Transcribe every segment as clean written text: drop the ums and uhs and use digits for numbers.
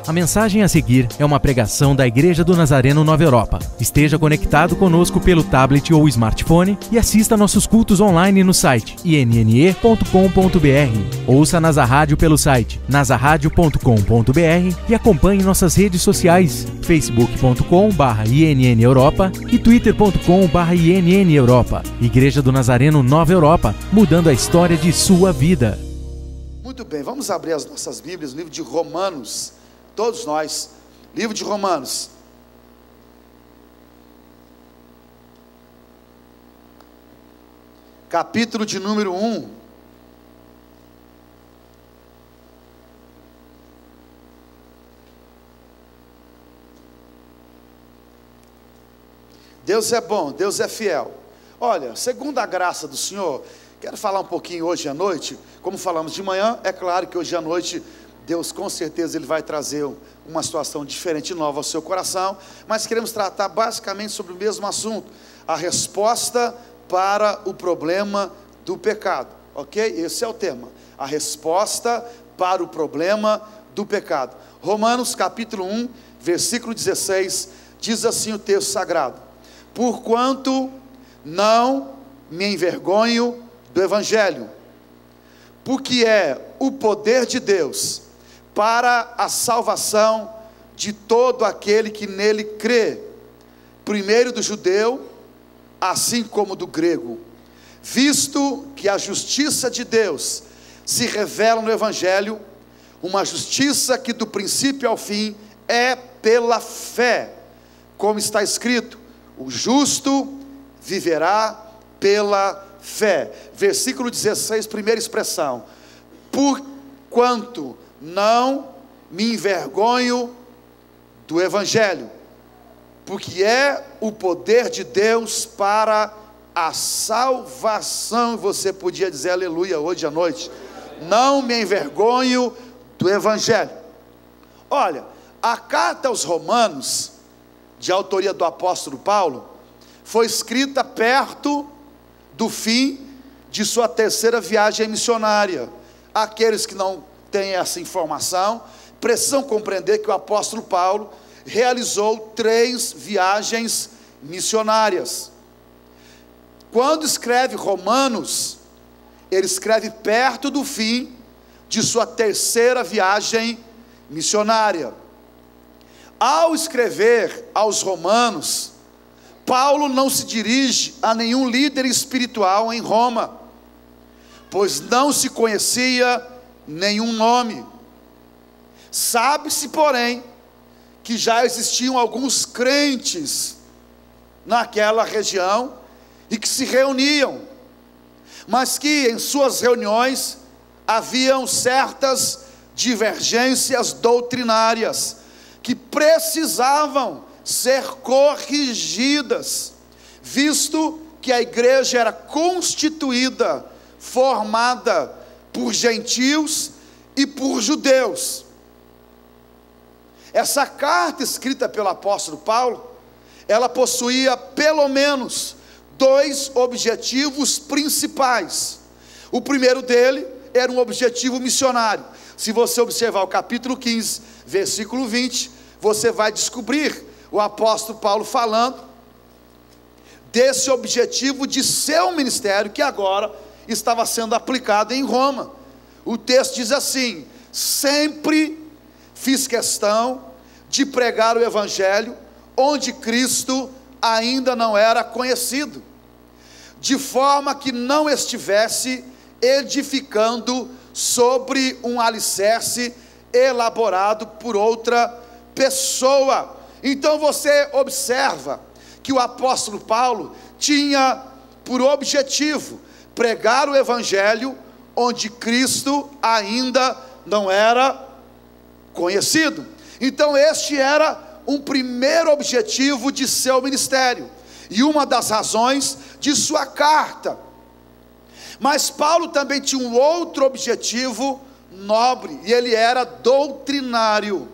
A mensagem a seguir é uma pregação da Igreja do Nazareno Nova Europa. Esteja conectado conosco pelo tablet ou smartphone e assista nossos cultos online no site inne.com.br. Ouça Nasa Rádio pelo site nasaradio.com.br e acompanhe nossas redes sociais facebook.com/INN Europa e twitter.com/INN Europa. Igreja do Nazareno Nova Europa, mudando a história de sua vida. Muito bem, vamos abrir as nossas Bíblias no livro de Romanos. Todos nós, livro de Romanos. Capítulo de número 1. Deus é bom, Deus é fiel. Olha, segundo a graça do Senhor, quero falar um pouquinho hoje à noite. Como falamos de manhã, é claro que hoje à noite Deus com certeza Ele vai trazer uma situação diferente e nova ao seu coração, mas queremos tratar basicamente sobre o mesmo assunto, a resposta para o problema do pecado, ok? Esse é o tema, a resposta para o problema do pecado. Romanos capítulo 1, versículo 16, diz assim o texto sagrado: porquanto não me envergonho do Evangelho, porque é o poder de Deus para a salvação de todo aquele que nele crê, primeiro do judeu, assim como do grego, visto que a justiça de Deus se revela no Evangelho, uma justiça que do princípio ao fim é pela fé, como está escrito: o justo viverá pela fé. Versículo 16, primeira expressão: porquanto não me envergonho do Evangelho, porque é o poder de Deus para a salvação. Você podia dizer aleluia hoje à noite. Não me envergonho do Evangelho. Olha, a carta aos Romanos, de autoria do apóstolo Paulo, foi escrita perto do fim de sua terceira viagem missionária. Aqueles que não têm essa informação precisam compreender que o apóstolo Paulo realizou 3 viagens missionárias. Quando escreve Romanos, ele escreve perto do fim de sua terceira viagem missionária. Ao escrever aos Romanos, Paulo não se dirige a nenhum líder espiritual em Roma, pois não se conhecia nenhum nome. Sabe-se, porém, que já existiam alguns crentes naquela região e que se reuniam, mas que em suas reuniões haviam certas divergências doutrinárias que precisavam ser corrigidas, visto que a igreja era constituída, formada por gentios e por judeus. Essa carta escrita pelo apóstolo Paulo, ela possuía pelo menos 2 objetivos principais. O primeiro dele era um objetivo missionário. Se você observar o capítulo 15, versículo 20, você vai descobrir o apóstolo Paulo falando desse objetivo de seu ministério, que agora estava sendo aplicado em Roma. O texto diz assim: sempre fiz questão de pregar o Evangelho onde Cristo ainda não era conhecido, de forma que não estivesse edificando sobre um alicerce elaborado por outra pessoa. Então você observa que o apóstolo Paulo tinha por objetivo pregar o Evangelho onde Cristo ainda não era conhecido. Então este era um primeiro objetivo de seu ministério, e uma das razões de sua carta. Mas Paulo também tinha um outro objetivo nobre, e ele era doutrinário.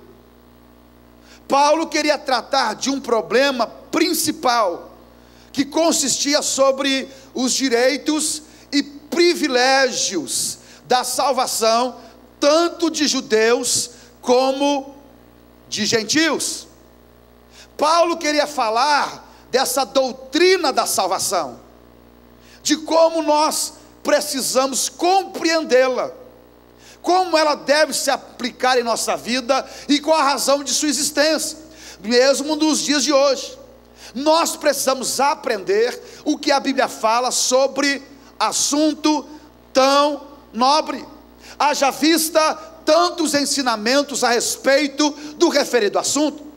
Paulo queria tratar de um problema principal, que consistia sobre os direitos e privilégios da salvação, tanto de judeus como de gentios. Paulo queria falar dessa doutrina da salvação, de como nós precisamos compreendê-la, como ela deve se aplicar em nossa vida e qual a razão de sua existência, mesmo nos dias de hoje. Nós precisamos aprender o que a Bíblia fala sobre assunto tão nobre, haja vista tantos ensinamentos a respeito do referido assunto.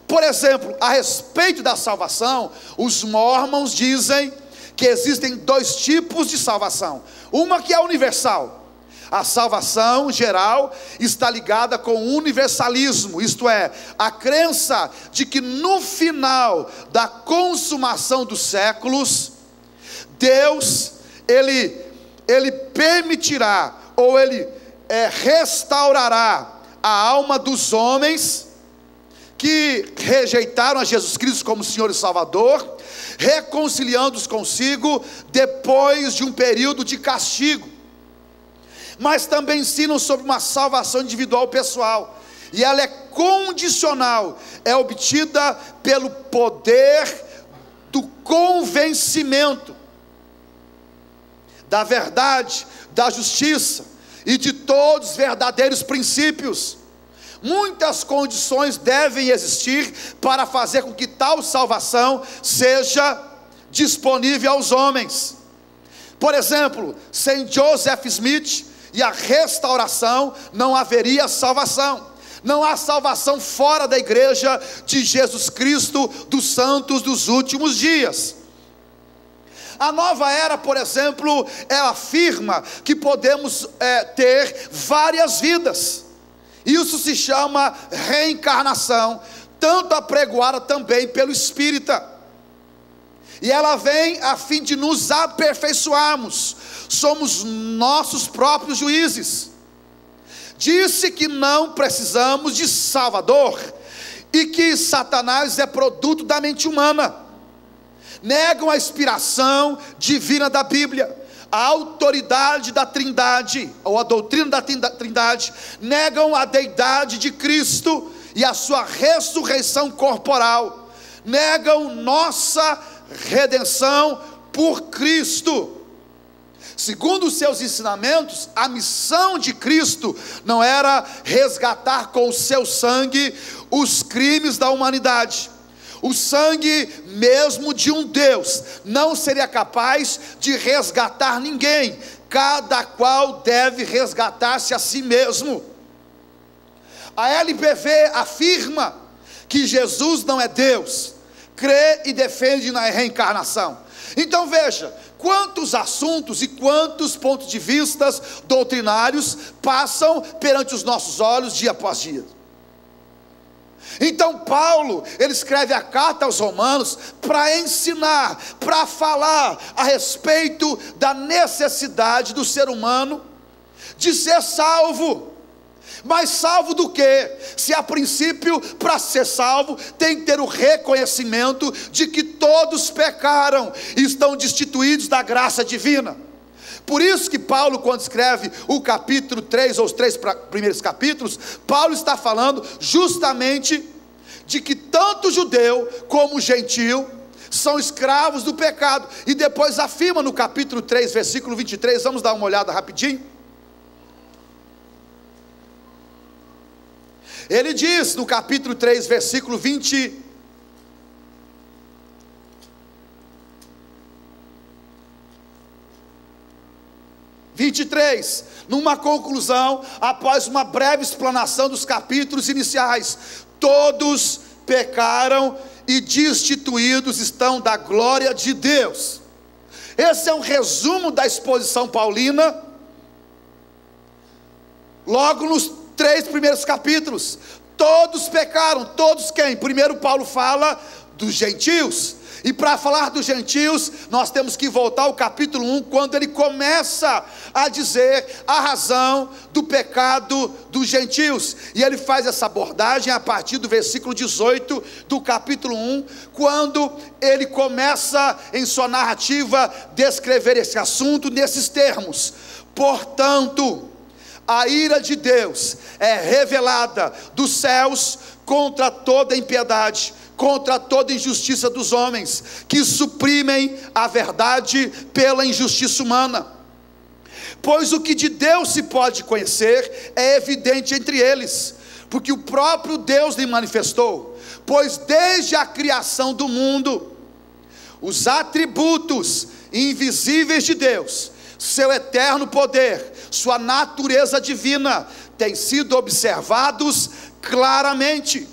Por exemplo, a respeito da salvação, os mormons dizem que existem dois tipos de salvação. Uma que é universal. A salvação geral está ligada com o universalismo, isto é, a crença de que no final da consumação dos séculos, Deus, Ele permitirá, ou Ele restaurará a alma dos homens que rejeitaram a Jesus Cristo como Senhor e Salvador, reconciliando-os consigo depois de um período de castigo. Mas também ensinam sobre uma salvação individual pessoal, e ela é condicional, é obtida pelo poder do convencimento da verdade, da justiça e de todos os verdadeiros princípios. Muitas condições devem existir para fazer com que tal salvação seja disponível aos homens. Por exemplo, sem Joseph Smith e a restauração, não haveria salvação. Não há salvação fora da igreja de Jesus Cristo, dos santos dos últimos dias. A nova era, por exemplo, ela afirma que podemos ter várias vidas. Isso se chama reencarnação, tanto apregoada também pelo Espírita. E ela vem a fim de nos aperfeiçoarmos. Somos nossos próprios juízes. Disse que não precisamos de Salvador, e que Satanás é produto da mente humana. Negam a inspiração divina da Bíblia, a autoridade da Trindade, ou a doutrina da Trindade, negam a deidade de Cristo e a sua ressurreição corporal, negam nossa redenção por Cristo. Segundo os seus ensinamentos, a missão de Cristo não era resgatar com o seu sangue os crimes da humanidade. O sangue mesmo de um Deus não seria capaz de resgatar ninguém. Cada qual deve resgatar-se a si mesmo. A LBV afirma que Jesus não é Deus, crê e defende na reencarnação. Então veja, quantos assuntos e quantos pontos de vista doutrinários passam perante os nossos olhos dia após dia. Então Paulo, ele escreve a carta aos Romanos para ensinar, para falar a respeito da necessidade do ser humano de ser salvo. Mas salvo do quê? Se a princípio, para ser salvo, tem que ter o reconhecimento de que todos pecaram e estão destituídos da graça divina. Por isso que Paulo, quando escreve o capítulo 3, ou os 3 primeiros capítulos, Paulo está falando justamente de que tanto judeu como gentio são escravos do pecado. E depois afirma no capítulo 3, versículo 23, vamos dar uma olhada rapidinho. Ele diz no capítulo 3, versículo 23, numa conclusão, após uma breve explanação dos capítulos iniciais: todos pecaram e destituídos estão da glória de Deus. Esse é um resumo da exposição paulina, logo nos 3 primeiros capítulos. Todos pecaram, todos quem? Primeiro Paulo fala dos gentios, e para falar dos gentios, nós temos que voltar ao capítulo 1, quando ele começa a dizer a razão do pecado dos gentios, e ele faz essa abordagem a partir do versículo 18 do capítulo 1, quando ele começa em sua narrativa descrever esse assunto nesses termos: portanto, a ira de Deus é revelada dos céus contra toda impiedade, contra toda injustiça dos homens, que suprimem a verdade pela injustiça humana. Pois o que de Deus se pode conhecer é evidente entre eles, porque o próprio Deus lhe manifestou. Pois desde a criação do mundo, os atributos invisíveis de Deus, seu eterno poder, sua natureza divina, têm sido observados claramente,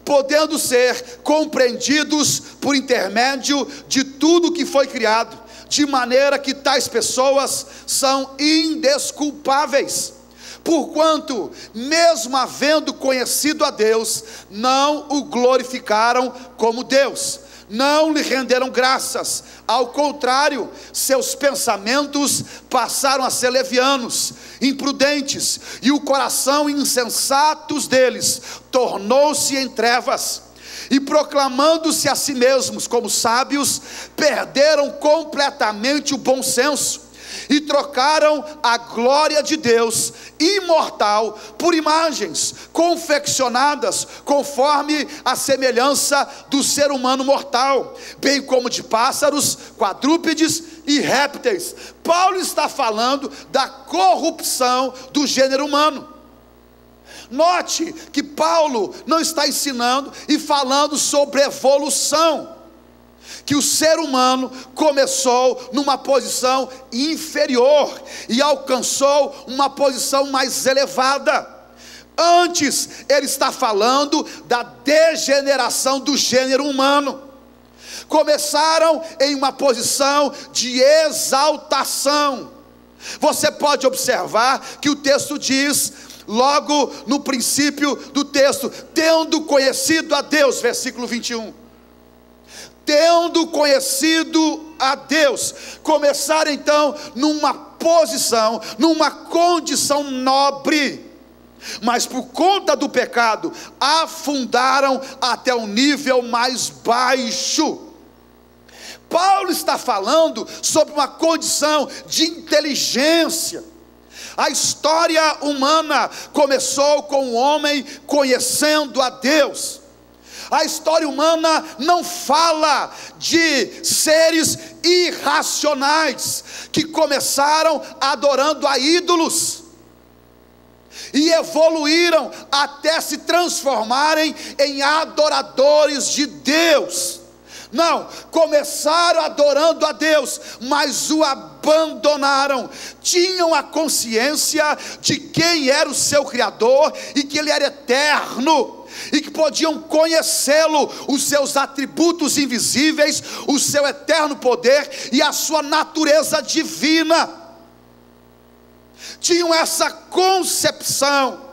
podendo ser compreendidos por intermédio de tudo que foi criado, de maneira que tais pessoas são indesculpáveis, porquanto, mesmo havendo conhecido a Deus, não o glorificaram como Deus, não lhe renderam graças, ao contrário, seus pensamentos passaram a ser levianos, imprudentes, e o coração insensatos deles tornou-se em trevas, e proclamando-se a si mesmos como sábios, perderam completamente o bom senso, e trocaram a glória de Deus imortal por imagens confeccionadas conforme a semelhança do ser humano mortal, bem como de pássaros, quadrúpedes e répteis. Paulo está falando da corrupção do gênero humano. Note que Paulo não está ensinando e falando sobre evolução, que o ser humano começou numa posição inferior e alcançou uma posição mais elevada. Antes, ele está falando da degeneração do gênero humano. Começaram em uma posição de exaltação. Você pode observar que o texto diz, logo no princípio do texto, tendo conhecido a Deus, versículo 21. Tendo conhecido a Deus, começaram então numa posição, numa condição nobre, mas por conta do pecado, afundaram até um nível mais baixo. Paulo está falando sobre uma condição de inteligência. A história humana começou com o homem conhecendo a Deus. A história humana não fala de seres irracionais que começaram adorando a ídolos e evoluíram até se transformarem em adoradores de Deus. Não, começaram adorando a Deus, mas o abandonaram. Tinham a consciência de quem era o seu Criador e que Ele era eterno, e que podiam conhecê-lo, os seus atributos invisíveis, o seu eterno poder e a sua natureza divina. Tinham essa concepção.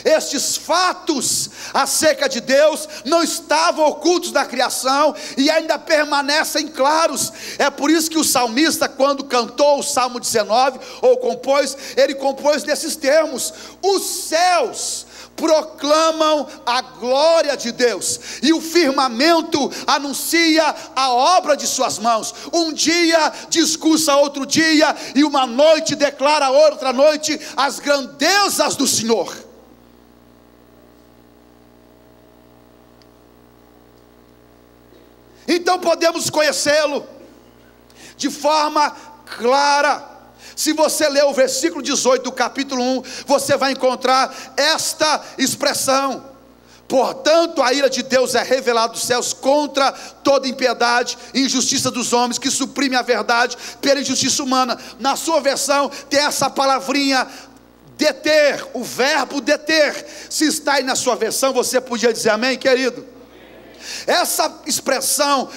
Estes fatos acerca de Deus não estavam ocultos da criação e ainda permanecem claros. É por isso que o salmista, quando cantou o Salmo 19, ou compôs, ele compôs nesses termos: os céus proclamam a glória de Deus, e o firmamento anuncia a obra de suas mãos. Um dia discursa outro dia, e uma noite declara outra noite as grandezas do Senhor. Então podemos conhecê-lo de forma clara. Se você ler o versículo 18 do capítulo 1, você vai encontrar esta expressão: portanto a ira de Deus é revelada dos céus contra toda impiedade e injustiça dos homens, que suprime a verdade pela injustiça humana. Na sua versão tem essa palavrinha deter, o verbo deter. Se está aí na sua versão, você podia dizer amém, querido? Essa expressão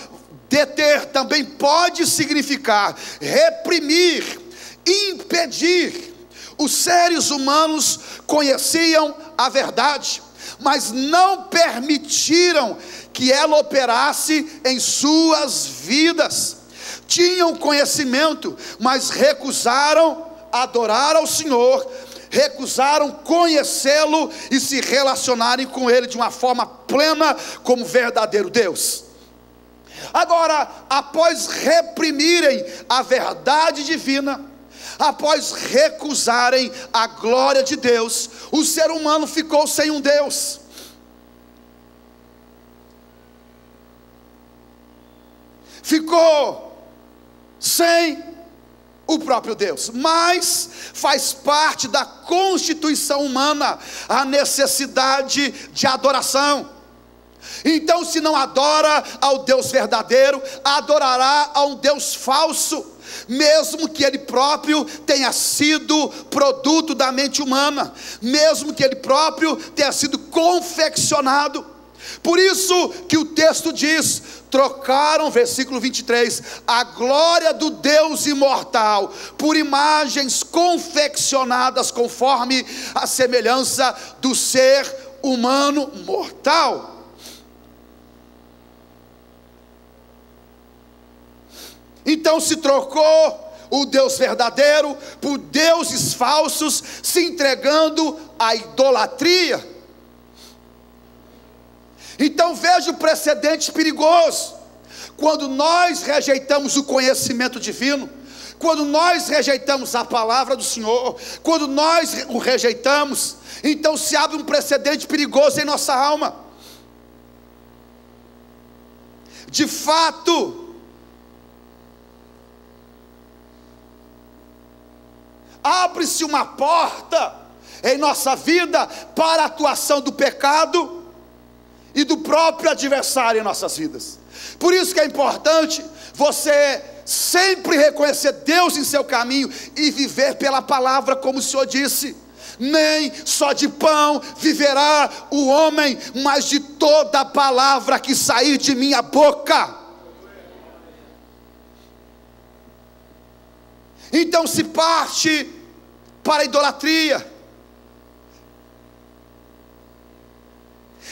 deter também pode significar reprimir, impedir. Os seres humanos conheciam a verdade, mas não permitiram que ela operasse em suas vidas. Tinham conhecimento, mas recusaram adorar ao Senhor, recusaram conhecê-lo e se relacionarem com Ele de uma forma plena como verdadeiro Deus. Agora, após reprimirem a verdade divina, após recusarem a glória de Deus, o ser humano ficou sem um Deus. ficou sem o próprio Deus. Mas faz parte da constituição humana a necessidade de adoração. Então, se não adora ao Deus verdadeiro, adorará a um Deus falso, mesmo que ele próprio tenha sido produto da mente humana, mesmo que ele próprio tenha sido confeccionado. Por isso que o texto diz: trocaram, versículo 23, a glória do Deus imortal por imagens confeccionadas conforme a semelhança do ser humano mortal. Então se trocou o Deus verdadeiro por deuses falsos, se entregando à idolatria. Então veja o precedente perigoso. Quando nós rejeitamos o conhecimento divino, quando nós rejeitamos a palavra do Senhor, quando nós o rejeitamos, então se abre um precedente perigoso em nossa alma. De fato, abre-se uma porta em nossa vida para a atuação do pecado e do próprio adversário em nossas vidas. Por isso que é importante você sempre reconhecer Deus em seu caminho e viver pela palavra, como o Senhor disse: nem só de pão viverá o homem, mas de toda a palavra que sair de minha boca. Então se parte para a idolatria.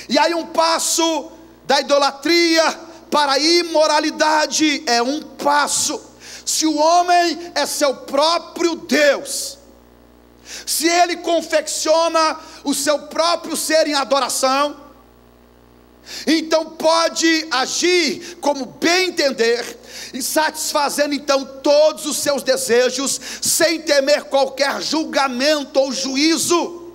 E aí um passo da idolatria para a imoralidade é um passo. Se o homem é seu próprio Deus, se ele confecciona o seu próprio ser em adoração, então pode agir como bem entender, e satisfazendo então todos os seus desejos, sem temer qualquer julgamento ou juízo.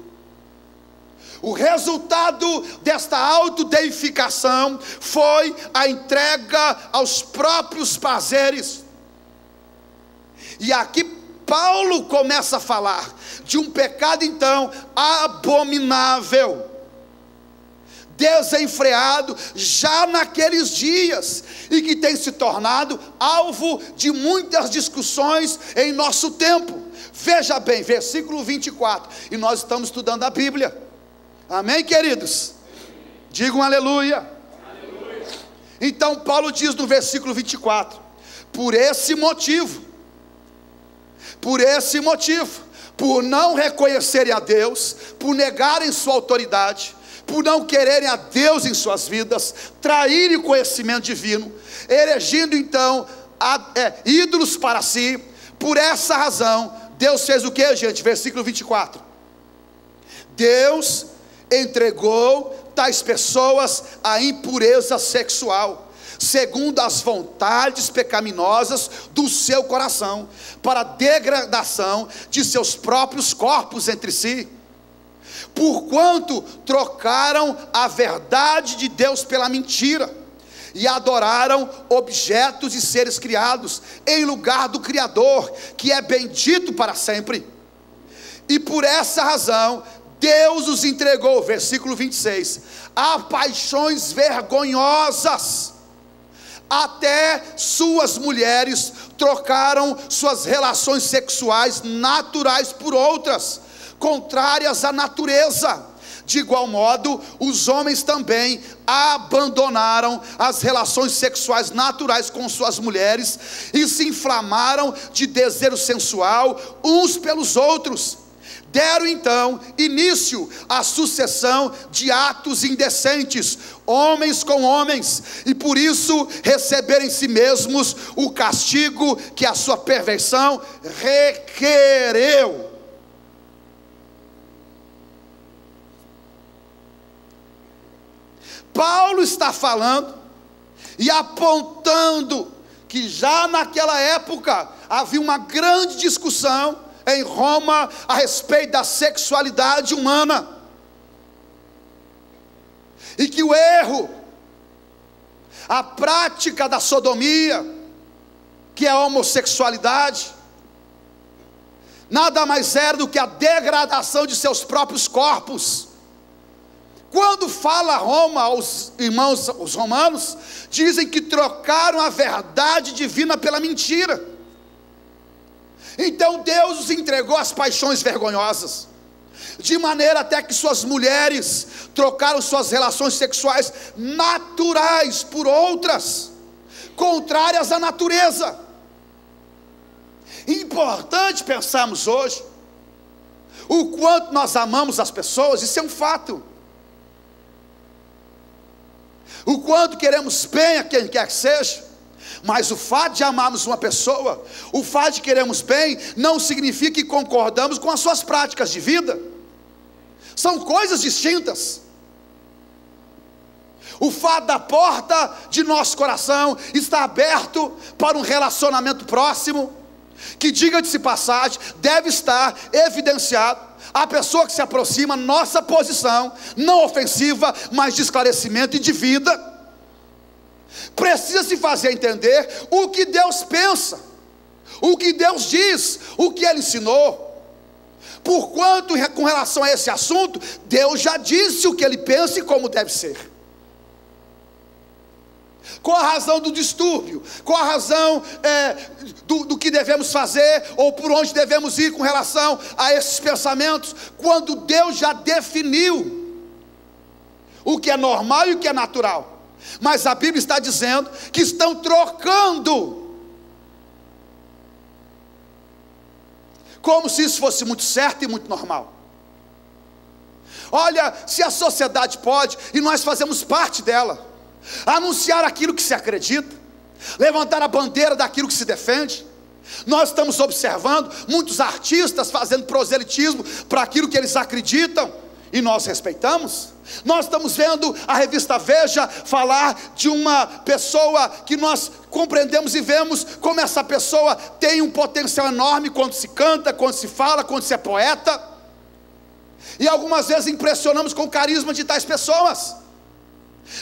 O resultado desta autodeificação foi a entrega aos próprios prazeres. E aqui Paulo começa a falar de um pecado então abominável, desenfreado já naqueles dias, e que tem se tornado alvo de muitas discussões em nosso tempo. Veja bem, versículo 24, e nós estamos estudando a Bíblia, amém, queridos? Digam aleluia. Aleluia. Então Paulo diz no versículo 24: por esse motivo, por não reconhecerem a Deus, por negarem sua autoridade, por não quererem a Deus em suas vidas, traírem o conhecimento divino, erigindo então ídolos para si, por essa razão, Deus fez o que, gente? Versículo 24: Deus entregou tais pessoas à impureza sexual, segundo as vontades pecaminosas do seu coração, para a degradação de seus próprios corpos entre si, porquanto trocaram a verdade de Deus pela mentira, e adoraram objetos e seres criados, em lugar do Criador, que é bendito para sempre. E por essa razão, Deus os entregou, versículo 26, a paixões vergonhosas. Até suas mulheres trocaram suas relações sexuais naturais por outras, contrárias à natureza. De igual modo, os homens também abandonaram as relações sexuais naturais com suas mulheres e se inflamaram de desejo sensual uns pelos outros. Deram então início à sucessão de atos indecentes, homens com homens, e por isso receberam em si mesmos o castigo que a sua perversão requereu. Paulo está falando e apontando que já naquela época havia uma grande discussão em Roma a respeito da sexualidade humana, e que o erro A prática da sodomia, que é a homossexualidade, nada mais era do que a degradação de seus próprios corpos. Quando fala Roma aos irmãos, os romanos, dizem que trocaram a verdade divina pela mentira. Então Deus os entregou às paixões vergonhosas, de maneira até que suas mulheres trocaram suas relações sexuais naturais por outras, contrárias à natureza. Importante pensarmos hoje o quanto nós amamos as pessoas, isso é um fato. O quanto queremos bem a quem quer que seja, mas o fato de amarmos uma pessoa, o fato de queremos bem, não significa que concordamos com as suas práticas de vida. São coisas distintas. O fato da porta de nosso coração estar aberto para um relacionamento próximo, que, diga-se de passagem, deve estar evidenciado a pessoa que se aproxima, nossa posição, não ofensiva, mas de esclarecimento e de vida. Precisa se fazer entender o que Deus pensa, o que Deus diz, o que Ele ensinou. Porquanto, com relação a esse assunto, Deus já disse o que Ele pensa e como deve ser. Qual a razão do distúrbio? Qual a razão do que devemos fazer, ou por onde devemos ir com relação a esses pensamentos, quando Deus já definiu o que é normal e o que é natural? Mas a Bíblia está dizendo que estão trocando, como se isso fosse muito certo e muito normal. Olha, se a sociedade pode, e nós fazemos parte dela, anunciar aquilo que se acredita, levantar a bandeira daquilo que se defende. Nós estamos observando muitos artistas fazendo proselitismo para aquilo que eles acreditam, e nós respeitamos. Nós estamos vendo a revista Veja falar de uma pessoa que nós compreendemos e vemos como essa pessoa tem um potencial enorme quando se canta, quando se fala, quando se é poeta, e algumas vezes impressionamos com o carisma de tais pessoas.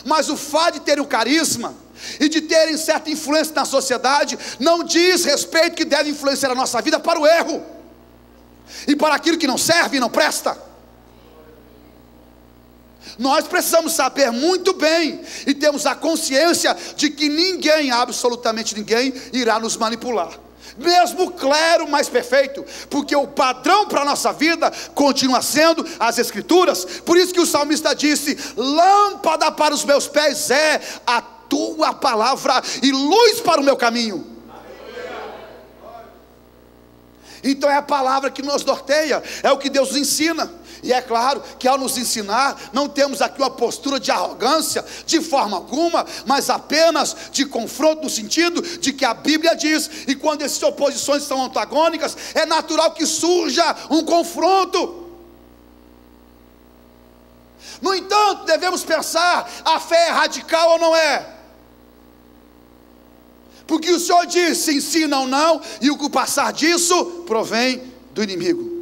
Mas o fato de terem o carisma e de terem certa influência na sociedade não diz respeito que deve influenciar a nossa vida para o erro e para aquilo que não serve e não presta. Nós precisamos saber muito bem e temos a consciência de que ninguém, absolutamente ninguém, irá nos manipular, mesmo o clero mais perfeito, porque o padrão para a nossa vida continua sendo as Escrituras. Por isso que o salmista disse: lâmpada para os meus pés é a tua palavra e luz para o meu caminho. Então é a palavra que nos norteia, é o que Deus nos ensina. E é claro que ao nos ensinar, não temos aqui uma postura de arrogância, de forma alguma, mas apenas de confronto, no sentido de que a Bíblia diz, e quando essas oposições são antagônicas, é natural que surja um confronto. No entanto, devemos pensar: a fé é radical ou não é? Porque o Senhor diz, se ensina ou não, e o que passar disso provém do inimigo.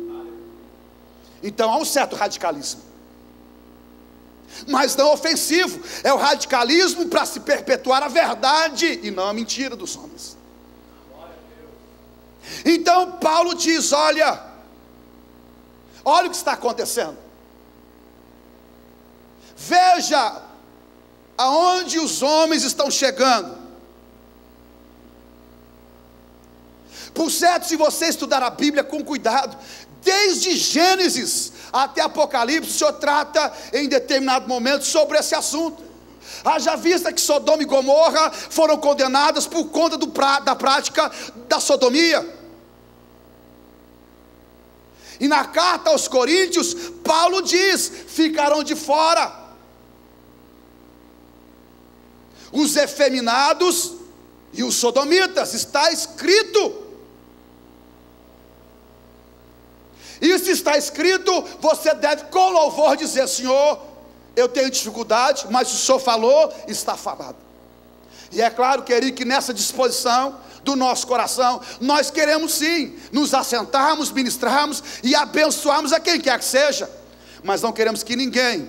Então há um certo radicalismo, mas não ofensivo. É o radicalismo para se perpetuar a verdade e não a mentira dos homens. Então Paulo diz: olha o que está acontecendo. Veja aonde os homens estão chegando. Por certo, se você estudar a Bíblia com cuidado, desde Gênesis até Apocalipse, o Senhor trata em determinado momento sobre esse assunto. Haja vista que Sodoma e Gomorra foram condenadas por conta da prática da sodomia. E na carta aos Coríntios, Paulo diz: ficarão de fora os efeminados e os sodomitas. Está escrito. E se está escrito, você deve com louvor dizer: Senhor, eu tenho dificuldade, mas o Senhor falou, está falado. E é claro, querido, que nessa disposição do nosso coração, nós queremos sim nos assentarmos, ministrarmos e abençoarmos a quem quer que seja, mas não queremos que ninguém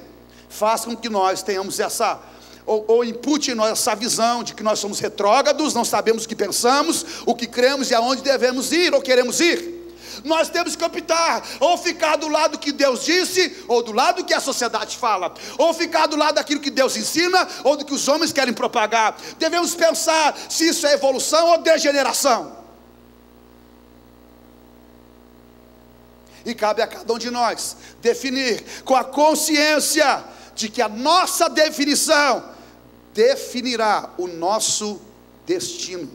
faça com que nós tenhamos essa ou impute em nós essa visão de que nós somos retrógrados, não sabemos o que pensamos, o que cremos e aonde devemos ir ou queremos ir. Nós temos que optar, ou ficar do lado que Deus disse, ou do lado que a sociedade fala, ou ficar do lado daquilo que Deus ensina, ou do que os homens querem propagar. Devemos pensar se isso é evolução ou degeneração. E cabe a cada um de nós definir com a consciência de que a nossa definição definirá o nosso destino.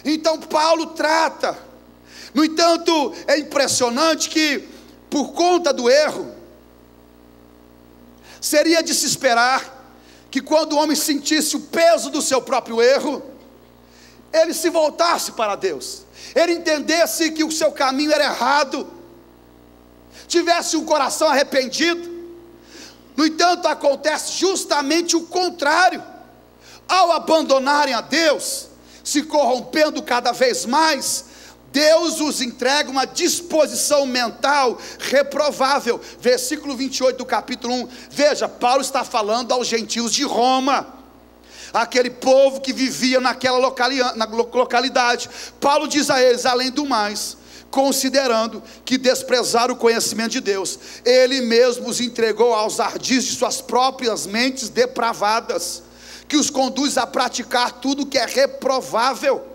Então Paulo trata. No entanto, é impressionante que, por conta do erro, seria de se esperar que quando o homem sentisse o peso do seu próprio erro, ele se voltasse para Deus, ele entendesse que o seu caminho era errado, tivesse um coração arrependido. No entanto, acontece justamente o contrário. Ao abandonarem a Deus, se corrompendo cada vez mais, Deus os entrega uma disposição mental reprovável. Versículo 28 do capítulo 1. Veja, Paulo está falando aos gentios de Roma, aquele povo que vivia naquela localidade. Paulo diz a eles: além do mais, considerando que desprezaram o conhecimento de Deus, Ele mesmo os entregou aos ardis de suas próprias mentes depravadas, que os conduz a praticar tudo que é reprovável.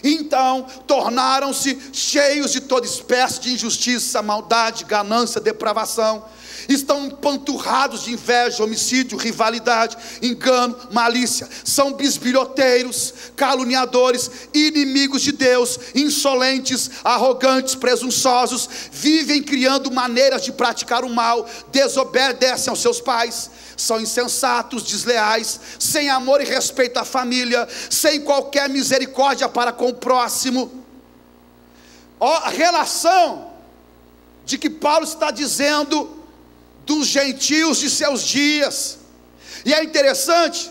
Então tornaram-se cheios de toda espécie de injustiça, maldade, ganância, depravação. Estão empanturrados de inveja, homicídio, rivalidade, engano, malícia. São bisbilhoteiros, caluniadores, inimigos de Deus, insolentes, arrogantes, presunçosos. Vivem criando maneiras de praticar o mal, desobedecem aos seus pais. São insensatos, desleais, sem amor e respeito à família, sem qualquer misericórdia para com o próximo. A relação de que Paulo está dizendo dos gentios de seus dias. E é interessante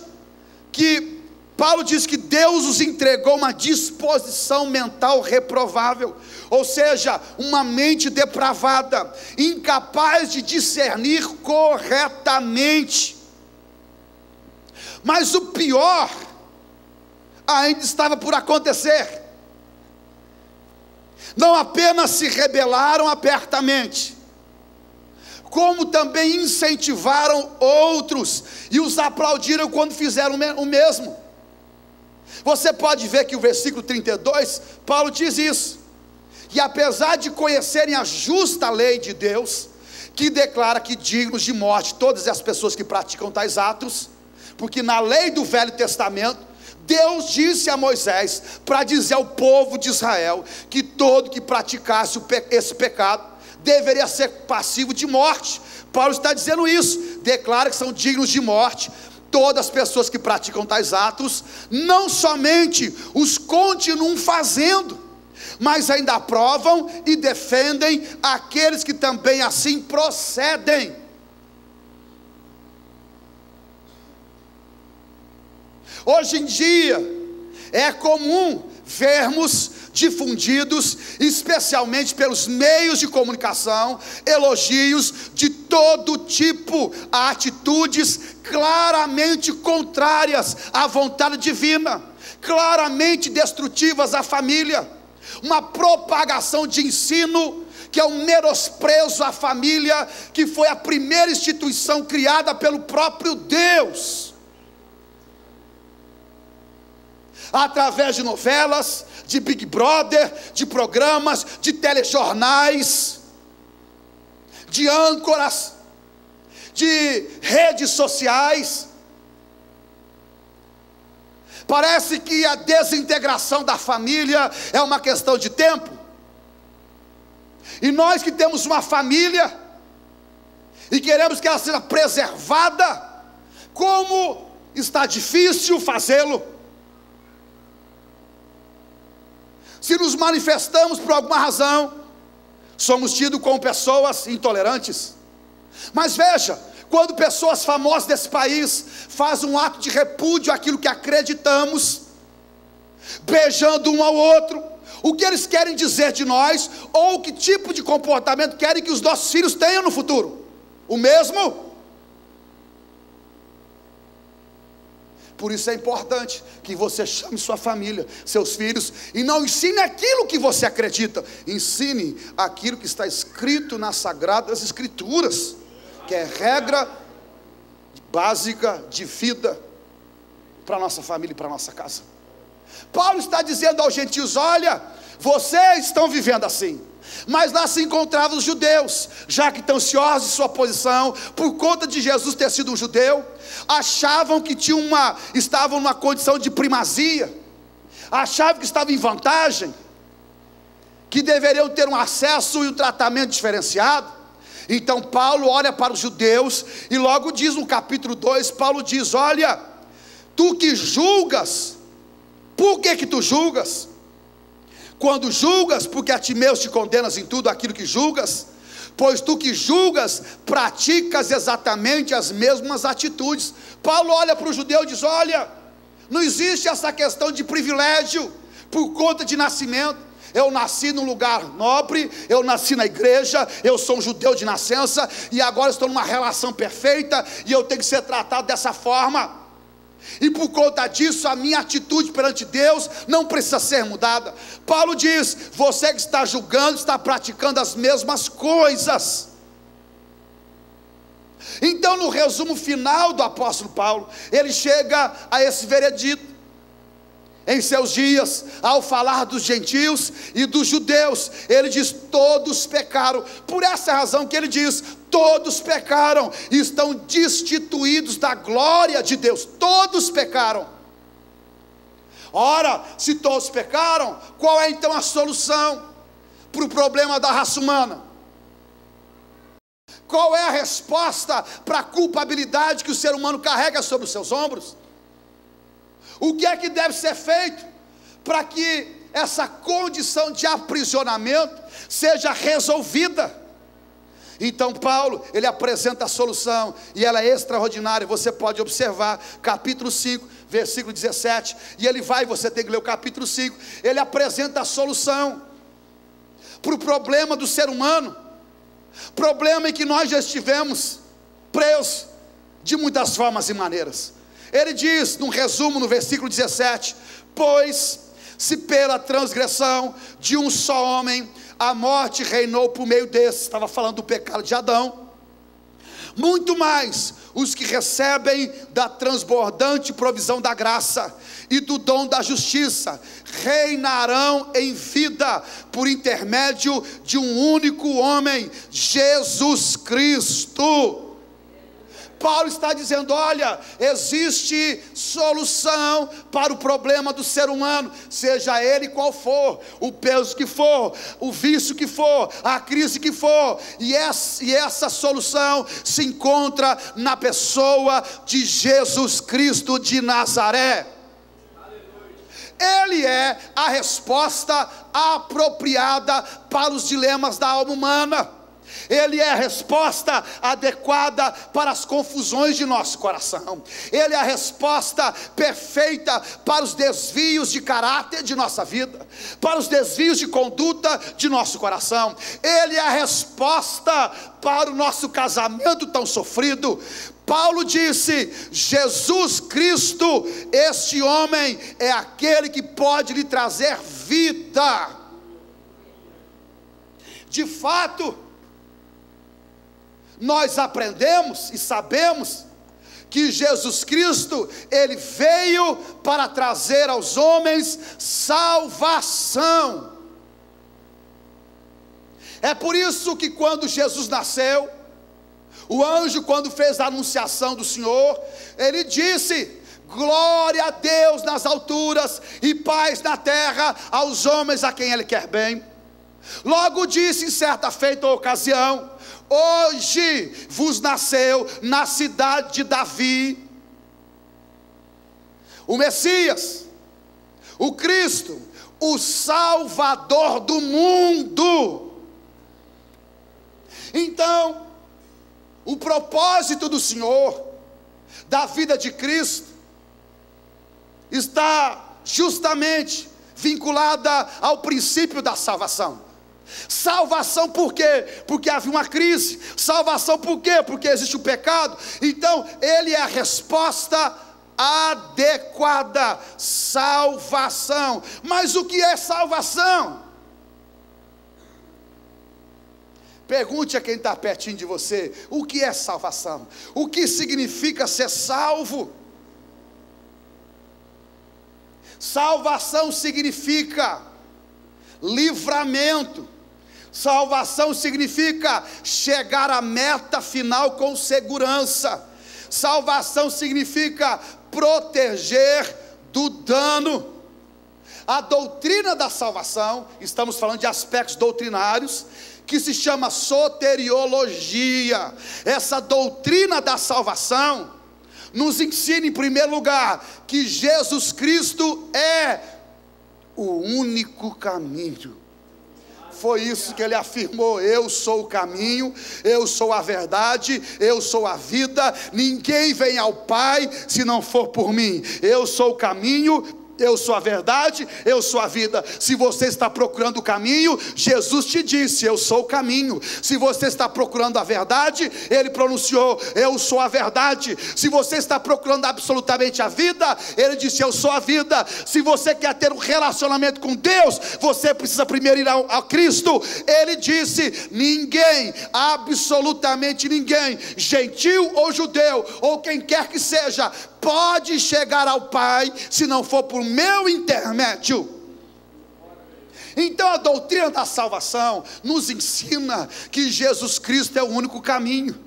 que Paulo diz que Deus os entregou uma disposição mental reprovável, ou seja, uma mente depravada, incapaz de discernir corretamente. Mas o pior ainda estava por acontecer. Não apenas se rebelaram abertamente, como também incentivaram outros e os aplaudiram quando fizeram o mesmo. Você pode ver que o versículo 32, Paulo diz isso: e apesar de conhecerem a justa lei de Deus, que declara que dignos de morte todas as pessoas que praticam tais atos, porque na lei do Velho Testamento, Deus disse a Moisés para dizer ao povo de Israel que todo que praticasse esse pecado deveria ser passivo de morte. Paulo está dizendo isso, declara que são dignos de morte todas as pessoas que praticam tais atos. Não somente os continuam fazendo, mas ainda aprovam e defendem aqueles que também assim procedem. Hoje em dia é comum vermos difundidos, especialmente pelos meios de comunicação, elogios de todo tipo a atitudes claramente contrárias à vontade divina, claramente destrutivas à família, uma propagação de ensino que é um menosprezo à família, que foi a primeira instituição criada pelo próprio Deus. Através de novelas, de Big Brother, de programas, de telejornais, de âncoras, de redes sociais. Parece que a desintegração da família é uma questão de tempo. E nós que temos uma família e queremos que ela seja preservada, como está difícil fazê-lo. Se nos manifestamos por alguma razão, somos tidos como pessoas intolerantes. Mas veja, quando pessoas famosas desse país fazem um ato de repúdio àquilo que acreditamos, beijando um ao outro, o que eles querem dizer de nós, ou que tipo de comportamento querem que os nossos filhos tenham no futuro? O mesmo? Por isso é importante que você chame sua família, seus filhos, e não ensine aquilo que você acredita, ensine aquilo que está escrito nas Sagradas Escrituras, que é regra básica de vida para a nossa família e para a nossa casa. Paulo está dizendo aos gentios: olha, vocês estão vivendo assim, mas lá se encontravam os judeus, já que estão ansiosos de sua posição, por conta de Jesus ter sido um judeu, achavam que estavam numa condição de primazia, achavam que estavam em vantagem, que deveriam ter um acesso e um tratamento diferenciado. Então Paulo olha para os judeus e logo diz no capítulo 2, Paulo diz: olha, tu que julgas, por que tu julgas? Quando julgas, porque a ti mesmo te condenas em tudo aquilo que julgas, pois tu que julgas, praticas exatamente as mesmas atitudes. Paulo olha para o judeu e diz: olha, não existe essa questão de privilégio por conta de nascimento. Eu nasci num lugar nobre, eu nasci na igreja, eu sou um judeu de nascença, e agora estou numa relação perfeita, e eu tenho que ser tratado dessa forma. E por conta disso, a minha atitude perante Deus não precisa ser mudada. Paulo diz: você que está julgando, está praticando as mesmas coisas. Então, no resumo final do apóstolo Paulo, ele chega a esse veredito. Em seus dias, ao falar dos gentios e dos judeus, ele diz: todos pecaram. Por essa razão que ele diz: todos pecaram e estão destituídos da glória de Deus. Todos pecaram. Ora, se todos pecaram, qual é então a solução para o problema da raça humana? Qual é a resposta para a culpabilidade que o ser humano carrega sobre os seus ombros? O que é que deve ser feito para que essa condição de aprisionamento seja resolvida? Então Paulo, ele apresenta a solução, e ela é extraordinária. Você pode observar, capítulo 5, versículo 17, e ele vai, você tem que ler o capítulo 5, ele apresenta a solução para o problema do ser humano, problema em que nós já estivemos presos de muitas formas e maneiras. Ele diz, num resumo, no versículo 17: pois se pela transgressão de um só homem a morte reinou por meio desse, estava falando do pecado de Adão, muito mais os que recebem da transbordante provisão da graça e do dom da justiça reinarão em vida por intermédio de um único homem, Jesus Cristo. Paulo está dizendo: olha, existe solução para o problema do ser humano, seja ele qual for, o peso que for, o vício que for, a crise que for, e essa solução se encontra na pessoa de Jesus Cristo de Nazaré. Ele é a resposta apropriada para os dilemas da alma humana. Ele é a resposta adequada para as confusões de nosso coração. Ele é a resposta perfeita para os desvios de caráter de nossa vida, para os desvios de conduta de nosso coração. Ele é a resposta para o nosso casamento tão sofrido. Paulo disse: Jesus Cristo, este homem, é aquele que pode lhe trazer vida. De fato, nós aprendemos e sabemos que Jesus Cristo, ele veio para trazer aos homens salvação. É por isso que quando Jesus nasceu, o anjo, quando fez a anunciação do Senhor, ele disse: glória a Deus nas alturas e paz na terra aos homens a quem ele quer bem. Logo disse em certa feita ocasião: hoje vos nasceu na cidade de Davi o Messias, o Cristo, o Salvador do mundo. Então, o propósito do Senhor, da vida de Cristo, está justamente vinculada ao princípio da salvação. Salvação por quê? Porque havia uma crise. Salvação por quê? Porque existe o pecado. Então ele é a resposta adequada. Salvação. Mas o que é salvação? Pergunte a quem está pertinho de você: o que é salvação? O que significa ser salvo? Salvação significa livramento. Salvação significa chegar à meta final com segurança. Salvação significa proteger do dano. A doutrina da salvação, estamos falando de aspectos doutrinários, que se chama soteriologia. Essa doutrina da salvação nos ensina, em primeiro lugar, que Jesus Cristo é o único caminho. Foi isso que ele afirmou: eu sou o caminho, eu sou a verdade, eu sou a vida, ninguém vem ao Pai se não for por mim. Eu sou o caminho, eu sou a verdade, eu sou a vida. Se você está procurando o caminho, Jesus te disse: eu sou o caminho. Se você está procurando a verdade, Ele pronunciou: eu sou a verdade. Se você está procurando absolutamente a vida, Ele disse: eu sou a vida. Se você quer ter um relacionamento com Deus, você precisa primeiro ir a Cristo. Ele disse: ninguém, absolutamente ninguém, gentil ou judeu, ou quem quer que seja, pode chegar ao Pai se não for por meu intermédio. Então a doutrina da salvação nos ensina que Jesus Cristo é o único caminho.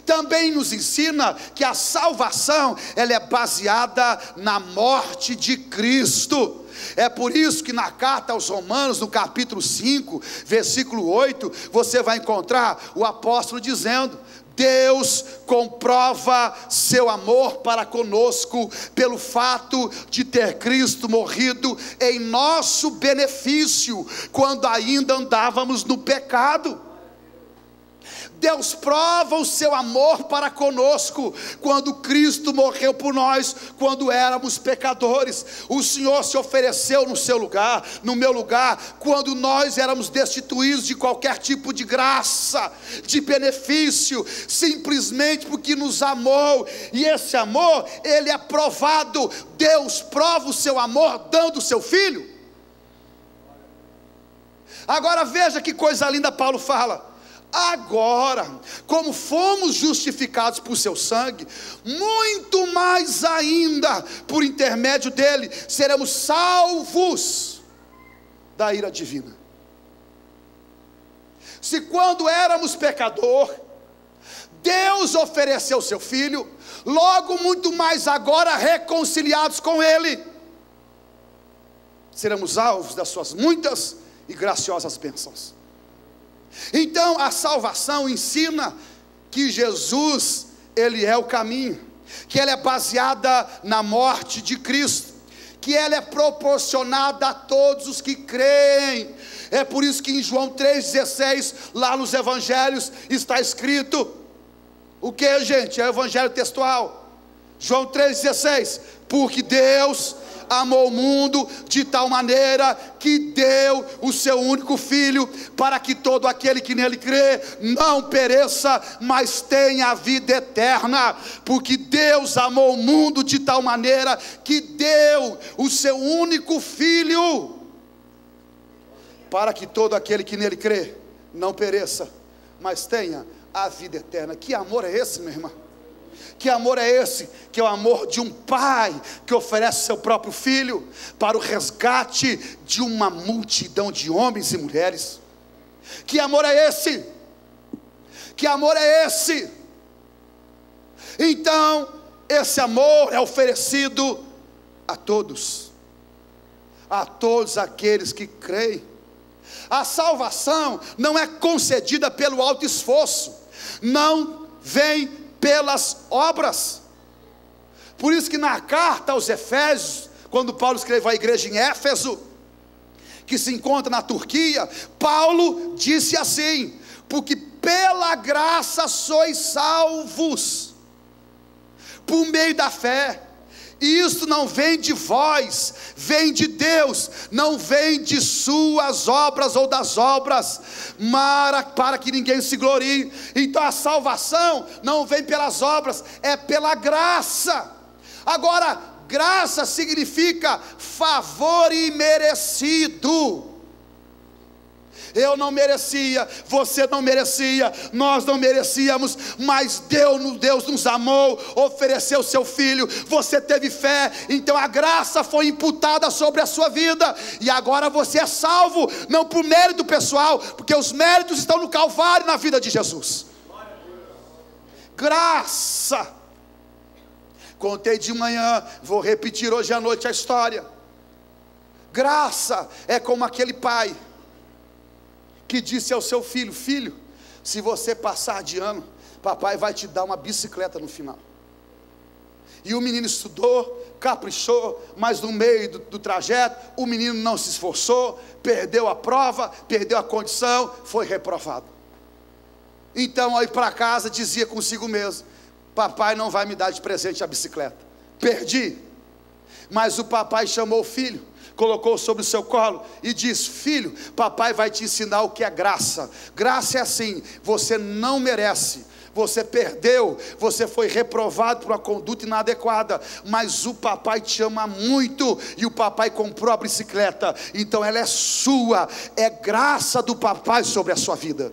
Também nos ensina que a salvação, ela é baseada na morte de Cristo. É por isso que na carta aos Romanos, no capítulo 5, versículo 8, você vai encontrar o apóstolo dizendo: Deus comprova seu amor para conosco pelo fato de ter Cristo morrido em nosso benefício, quando ainda andávamos no pecado. Deus prova o seu amor para conosco quando Cristo morreu por nós, quando éramos pecadores. O Senhor se ofereceu no seu lugar, no meu lugar, quando nós éramos destituídos de qualquer tipo de graça, de benefício, simplesmente porque nos amou. E esse amor, ele é provado. Deus prova o seu amor dando o seu Filho. Agora veja que coisa linda Paulo fala: agora, como fomos justificados por seu sangue, muito mais ainda, por intermédio dele, seremos salvos da ira divina. Se quando éramos pecador, Deus ofereceu seu Filho, logo muito mais agora, reconciliados com ele, seremos alvos das suas muitas e graciosas bênçãos. Então a salvação ensina que Jesus, ele é o caminho, que ela é baseada na morte de Cristo, que ela é proporcionada a todos os que creem. É por isso que em João 3,16, lá nos evangelhos, está escrito, o que, gente? É o evangelho textual, João 3,16, porque Deus amou o mundo de tal maneira que deu o seu único Filho, para que todo aquele que nele crê não pereça, mas tenha a vida eterna. Porque Deus amou o mundo de tal maneira que deu o seu único Filho, para que todo aquele que nele crê não pereça, mas tenha a vida eterna. Que amor é esse, meu irmão? Que amor é esse? Que é o amor de um pai que oferece seu próprio filho para o resgate de uma multidão de homens e mulheres. Que amor é esse? Que amor é esse? Então, esse amor é oferecido a todos aqueles que creem. A salvação não é concedida pelo alto esforço, não vem pelas obras. Por isso que na carta aos Efésios, quando Paulo escreveu à igreja em Éfeso, que se encontra na Turquia, Paulo disse assim: porque pela graça sois salvos, por meio da fé. E isso não vem de vós, vem de Deus, não vem de suas obras ou das obras, para que ninguém se glorie. Então a salvação não vem pelas obras, é pela graça. Agora, graça significa favor imerecido. Eu não merecia, você não merecia, nós não merecíamos, mas Deus nos amou, ofereceu o seu Filho, você teve fé, então a graça foi imputada sobre a sua vida, e agora você é salvo, não por mérito pessoal, porque os méritos estão no Calvário, na vida de Jesus. Graça. Contei de manhã, vou repetir hoje à noite a história. Graça é como aquele pai que disse ao seu filho: filho, se você passar de ano, papai vai te dar uma bicicleta no final. E o menino estudou, caprichou, mas no meio do trajeto, o menino não se esforçou, perdeu a prova, perdeu a condição, foi reprovado. Então, aí para casa, dizia consigo mesmo: papai não vai me dar de presente a bicicleta, perdi. Mas o papai chamou o filho, colocou sobre o seu colo e disse: filho, papai vai te ensinar o que é graça. Graça é assim: você não merece, você perdeu, você foi reprovado por uma conduta inadequada, mas o papai te ama muito, e o papai comprou a bicicleta, então ela é sua, é graça do papai sobre a sua vida.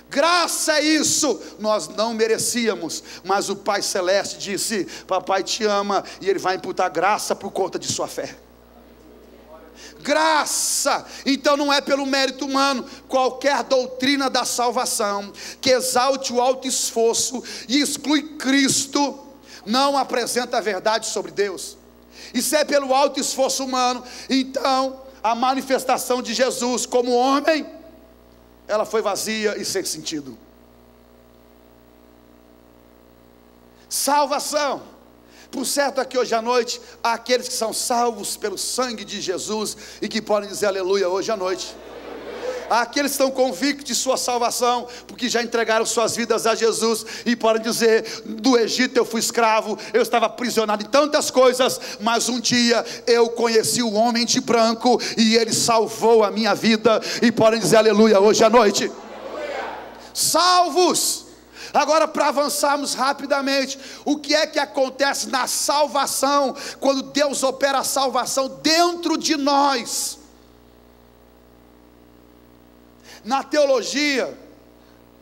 Graça é isso, nós não merecíamos, mas o Pai Celeste disse: papai te ama, e Ele vai imputar graça por conta de sua fé. Graça, então não é pelo mérito humano. Qualquer doutrina da salvação que exalte o alto esforço e exclui Cristo, não apresenta a verdade sobre Deus. Isso é pelo alto esforço humano. Então a manifestação de Jesus como homem, ela foi vazia e sem sentido. Salvação. Por certo, aqui hoje à noite, há aqueles que são salvos pelo sangue de Jesus e que podem dizer aleluia hoje à noite. Há aqueles que estão convictos de sua salvação, porque já entregaram suas vidas a Jesus e podem dizer: do Egito eu fui escravo, eu estava aprisionado em tantas coisas, mas um dia eu conheci o homem de branco e ele salvou a minha vida, e podem dizer aleluia hoje à noite. Aleluia. Salvos. Agora, para avançarmos rapidamente, o que é que acontece na salvação, quando Deus opera a salvação dentro de nós? Na teologia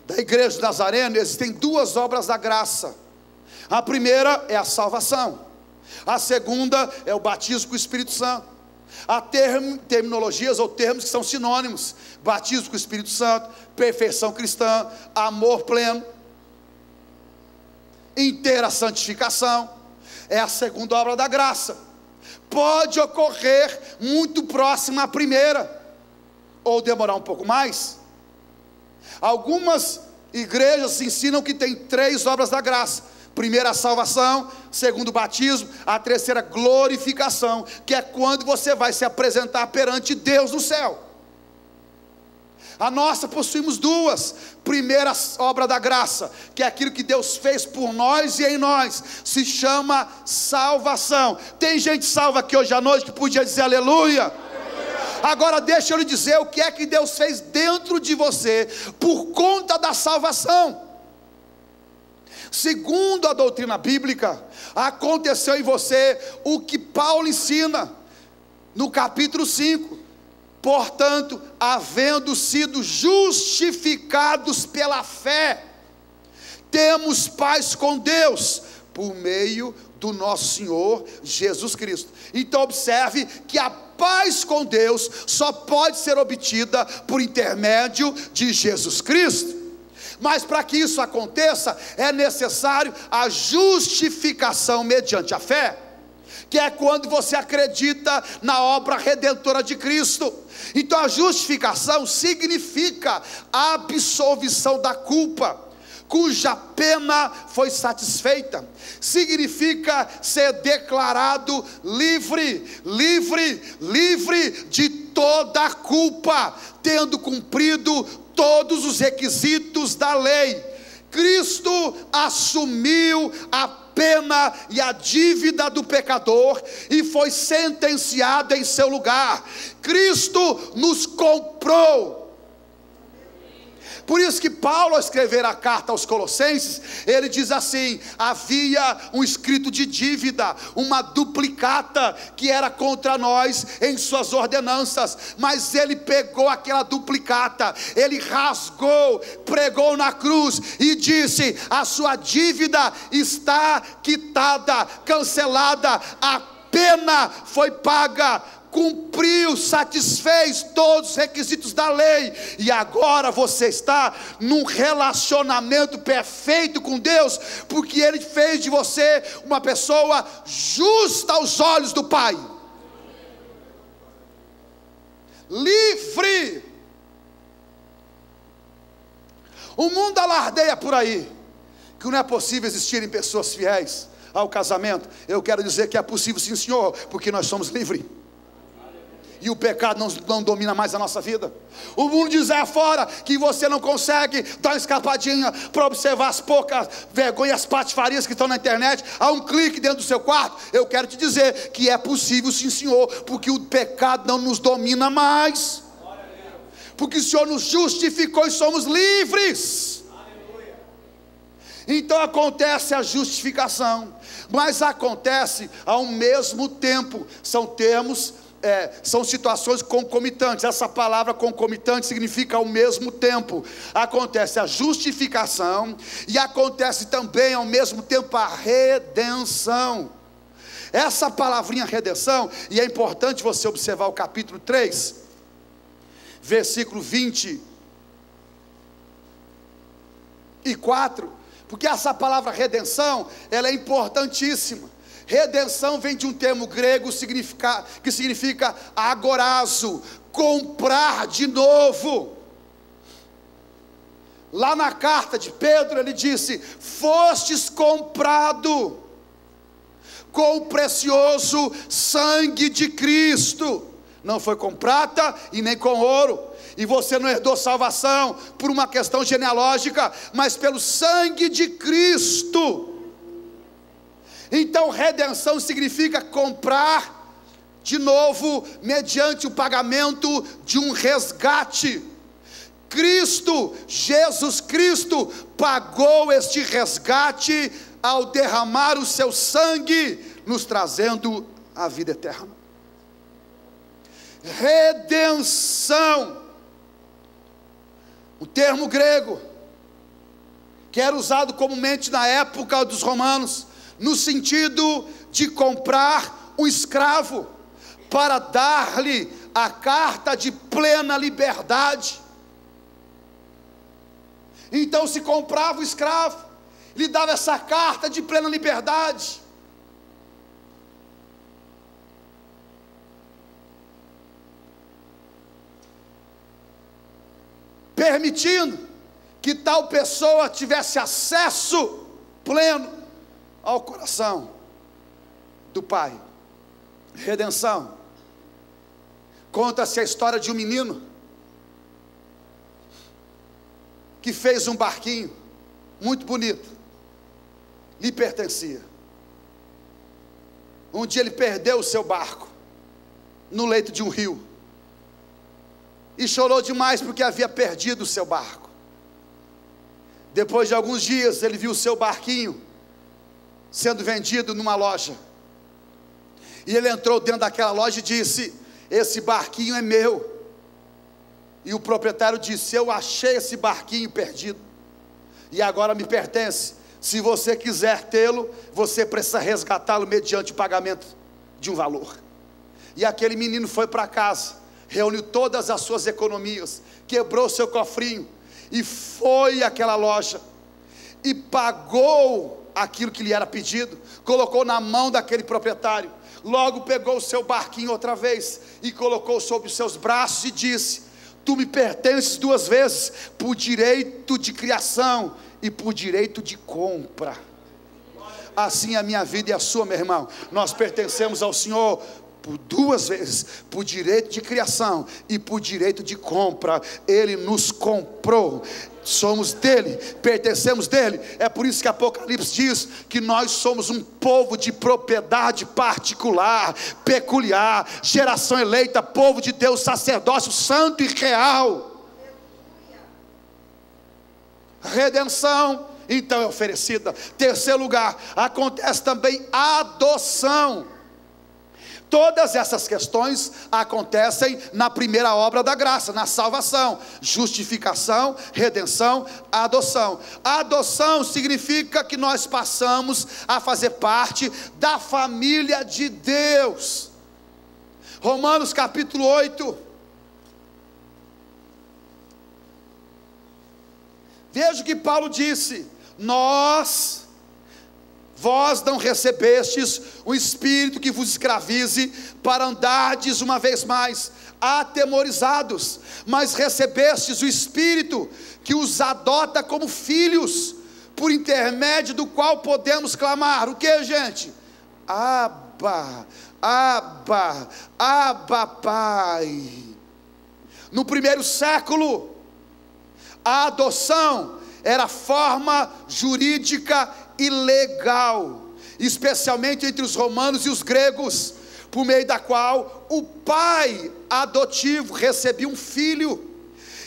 da Igreja do Nazareno existem duas obras da graça. A primeira é a salvação, a segunda é o batismo com o Espírito Santo. Há terminologias ou termos que são sinônimos: batismo com o Espírito Santo, perfeição cristã, amor pleno, inteira santificação. É a segunda obra da graça. Pode ocorrer muito próxima à primeira, ou demorar um pouco mais. Algumas igrejas ensinam que tem três obras da graça: primeira, a salvação; segundo, o batismo; a terceira, glorificação, que é quando você vai se apresentar perante Deus no céu. A nossa possuímos duas. Primeira obra da graça, que é aquilo que Deus fez por nós e em nós, se chama salvação. Tem gente salva aqui hoje à noite que podia dizer aleluia. Agora deixa eu lhe dizer o que é que Deus fez dentro de você por conta da salvação. Segundo a doutrina bíblica, aconteceu em você o que Paulo ensina no capítulo 5. Portanto, havendo sido justificados pela fé, temos paz com Deus por meio do nosso Senhor Jesus Cristo. Então observe que a paz com Deus só pode ser obtida por intermédio de Jesus Cristo. Mas para que isso aconteça, é necessário a justificação mediante a fé, que é quando você acredita na obra redentora de Cristo. Então a justificação significa a absolvição da culpa, cuja pena foi satisfeita. Significa ser declarado livre de toda a culpa, tendo cumprido todos os requisitos da lei. Cristo assumiu a pena e a dívida do pecador e foi sentenciado em seu lugar. Cristo nos comprou. Por isso que Paulo, ao escrever a carta aos Colossenses, ele diz assim: havia um escrito de dívida, uma duplicata que era contra nós em suas ordenanças, mas ele pegou aquela duplicata, ele rasgou, pregou na cruz e disse: a sua dívida está quitada, cancelada, a pena foi paga, cumpriu, satisfez todos os requisitos da lei, e agora você está num relacionamento perfeito com Deus, porque Ele fez de você uma pessoa justa aos olhos do Pai, livre. O mundo alardeia por aí que não é possível existirem pessoas fiéis ao casamento. Eu quero dizer que é possível, sim, Senhor, porque nós somos livres. E o pecado não domina mais a nossa vida. O mundo diz aí fora que você não consegue dar uma escapadinha para observar as poucas vergonhas, patifarias que estão na internet, a um clique dentro do seu quarto. Eu quero te dizer que é possível, sim, Senhor, porque o pecado não nos domina mais, porque o Senhor nos justificou e somos livres. Então acontece a justificação, mas acontece ao mesmo tempo. São situações concomitantes. Essa palavra concomitante significa ao mesmo tempo. Acontece a justificação e acontece também ao mesmo tempo a redenção. Essa palavrinha redenção, e é importante você observar o capítulo 3, versículo 24, porque essa palavra redenção, ela é importantíssima. Redenção vem de um termo grego que significa agorazo, comprar de novo. Lá na carta de Pedro ele disse: fostes comprado com o precioso sangue de Cristo. Não foi com prata e nem com ouro, e você não herdou salvação por uma questão genealógica, mas pelo sangue de Cristo. Então redenção significa comprar de novo, mediante o pagamento de um resgate. Cristo, Jesus Cristo, pagou este resgate ao derramar o seu sangue, nos trazendo a vida eterna. Redenção, o termo grego, que era usado comumente na época dos romanos, no sentido de comprar um escravo, para dar-lhe a carta de plena liberdade. Então se comprava o escravo, lhe dava essa carta de plena liberdade. Permitindo que tal pessoa tivesse acesso pleno ao coração do Pai. Redenção. Conta-se a história de um menino que fez um barquinho muito bonito, lhe pertencia. Um dia ele perdeu o seu barco no leito de um rio e chorou demais porque havia perdido o seu barco. Depois de alguns dias ele viu o seu barquinho sendo vendido numa loja, e ele entrou dentro daquela loja e disse: esse barquinho é meu. E o proprietário disse: eu achei esse barquinho perdido e agora me pertence. Se você quiser tê-lo, você precisa resgatá-lo mediante o pagamento de um valor. E aquele menino foi para casa, reuniu todas as suas economias, quebrou seu cofrinho e foi àquela loja e pagou aquilo que lhe era pedido, colocou na mão daquele proprietário. Logo pegou o seu barquinho outra vez e colocou sobre os seus braços e disse: tu me pertences duas vezes, por direito de criação e por direito de compra. Assim é a minha vida e a sua, meu irmão. Nós pertencemos ao Senhor por duas vezes, por direito de criação e por direito de compra. Ele nos comprou, somos dele, pertencemos dele. É por isso que Apocalipse diz que nós somos um povo de propriedade particular, peculiar, geração eleita, povo de Deus, sacerdócio santo e real. redenção então é oferecida. Terceiro lugar, acontece também a adoção. Todas essas questões acontecem na primeira obra da graça, na salvação: justificação, redenção, adoção. A adoção significa que nós passamos a fazer parte da família de Deus. Romanos capítulo 8. Veja o que Paulo disse: vós não recebestes o espírito que vos escravize para andardes uma vez mais atemorizados, mas recebestes o espírito que os adota como filhos, por intermédio do qual podemos clamar, o que, gente? Abba, Abba, Abba, Pai. No primeiro século, a adoção era forma jurídica e legal, especialmente entre os romanos e os gregos, por meio da qual o pai adotivo recebia um filho,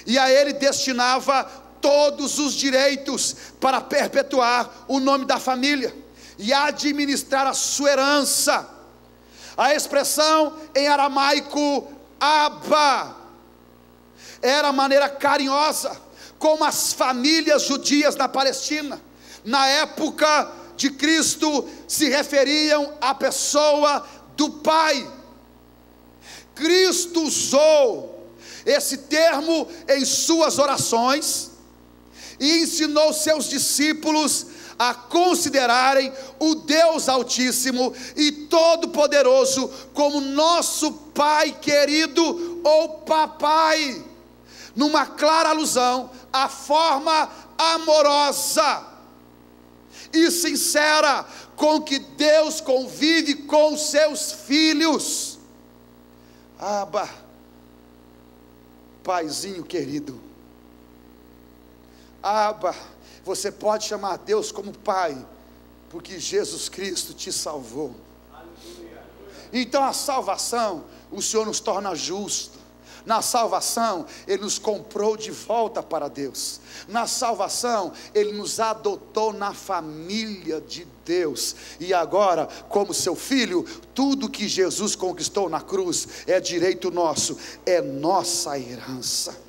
e a ele destinava todos os direitos para perpetuar o nome da família e administrar a sua herança. A expressão em aramaico Abba era a maneira carinhosa como as famílias judias na Palestina, na época de Cristo, se referiam à pessoa do Pai. Cristo usou esse termo em suas orações e ensinou seus discípulos a considerarem o Deus Altíssimo e Todo-Poderoso como nosso Pai querido ou Papai, numa clara alusão à forma amorosa e sincera com que Deus convive com seus filhos. Abba, Paizinho querido. Abba, você pode chamar Deus como Pai, porque Jesus Cristo te salvou. Então a salvação, o Senhor nos torna justos. Na salvação, Ele nos comprou de volta para Deus. Na salvação, Ele nos adotou na família de Deus. E agora, como seu filho, tudo que Jesus conquistou na cruz é direito nosso, é nossa herança.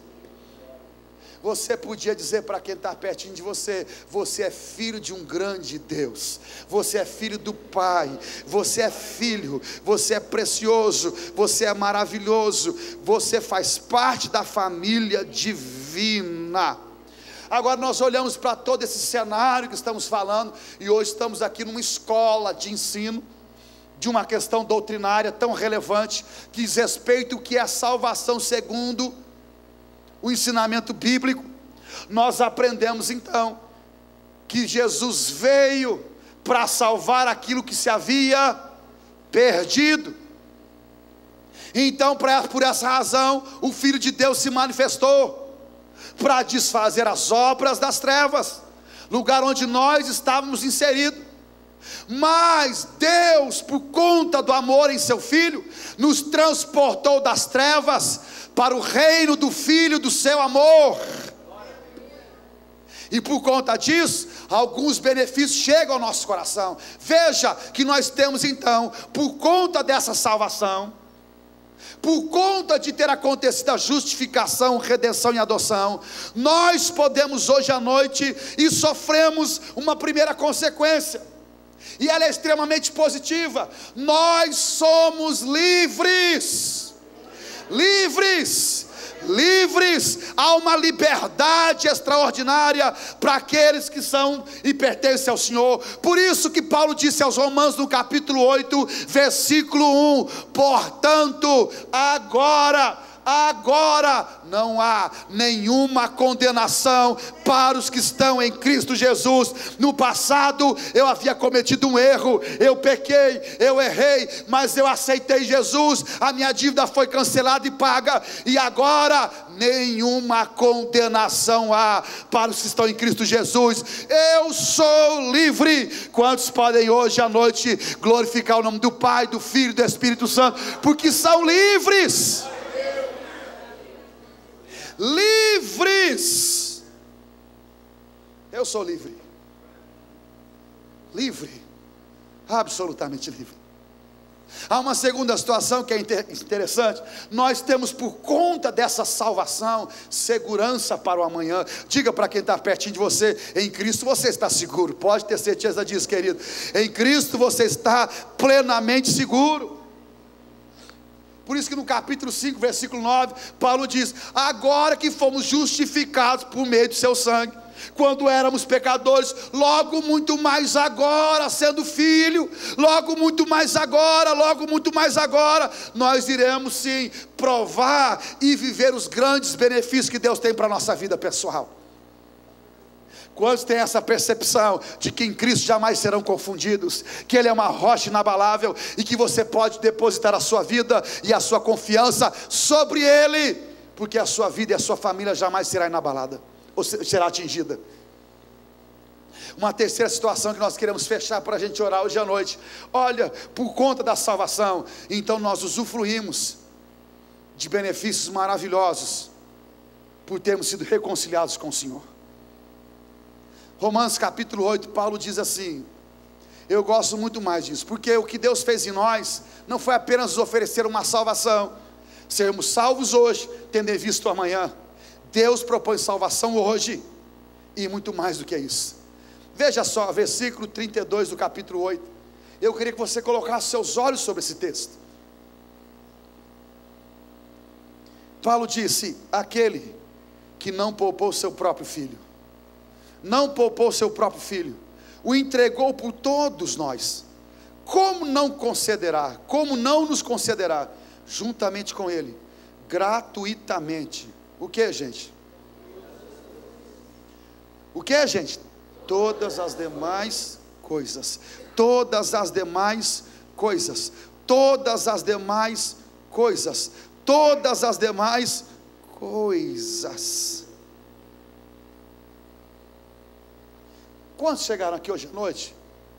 Você podia dizer para quem está pertinho de você: você é filho de um grande Deus, você é filho do Pai, você é filho, você é precioso, você é maravilhoso, você faz parte da família divina. Agora nós olhamos para todo esse cenário que estamos falando, e hoje estamos aqui numa escola de ensino de uma questão doutrinária tão relevante, que diz respeito ao que é a salvação segundo o ensinamento bíblico. Nós aprendemos então que Jesus veio para salvar aquilo que se havia perdido. Então, por essa razão, o Filho de Deus se manifestou para desfazer as obras das trevas, lugar onde nós estávamos inseridos. Mas Deus, por conta do amor em seu Filho, nos transportou das trevas para o reino do Filho do seu amor. E por conta disso, alguns benefícios chegam ao nosso coração. Veja que nós temos então, por conta dessa salvação, por conta de ter acontecido a justificação, redenção e adoção, nós podemos hoje à noite e sofremos uma primeira consequência, e ela é extremamente positiva: nós somos livres. Livres, livres, há uma liberdade extraordinária para aqueles que são e pertencem ao Senhor. Por isso que Paulo disse aos Romanos no capítulo 8, versículo 1: portanto, agora não há nenhuma condenação para os que estão em Cristo Jesus. No passado eu havia cometido um erro, eu pequei, eu errei, mas eu aceitei Jesus, a minha dívida foi cancelada e paga, e agora nenhuma condenação há para os que estão em Cristo Jesus. Eu sou livre. Quantos podem hoje à noite glorificar o nome do Pai, do Filho e do Espírito Santo, porque são livres? Livres. Eu sou livre. Livre. Absolutamente livre. Há uma segunda situação que é interessante. Nós temos, por conta dessa salvação, segurança para o amanhã. Diga para quem está pertinho de você: em Cristo você está seguro. Pode ter certeza disso, querido. Em Cristo você está plenamente seguro. Por isso que no capítulo 5, versículo 9, Paulo diz: agora que fomos justificados por meio do seu sangue, quando éramos pecadores, logo muito mais agora, sendo filho, logo muito mais agora, nós iremos sim provar e viver os grandes benefícios que Deus tem para a nossa vida pessoal. Quantos têm essa percepção de que em Cristo jamais serão confundidos, que Ele é uma rocha inabalável e que você pode depositar a sua vida e a sua confiança sobre Ele, porque a sua vida e a sua família jamais será inabalada ou será atingida. Uma terceira situação que nós queremos fechar para a gente orar hoje à noite. Olha, por conta da salvação, então nós usufruímos de benefícios maravilhosos por termos sido reconciliados com o Senhor. Romanos capítulo 8, Paulo diz assim, eu gosto muito mais disso, porque o que Deus fez em nós não foi apenas nos oferecer uma salvação, sermos salvos hoje, tendo em vista o amanhã. Deus propõe salvação hoje, e muito mais do que isso. Veja só, versículo 32 do capítulo 8, eu queria que você colocasse seus olhos sobre esse texto. Paulo disse, aquele que não poupou seu próprio filho, o entregou por todos nós, como não nos concederá, juntamente com ele, gratuitamente, o que, gente? Todas as demais coisas, Quantos chegaram aqui hoje à noite,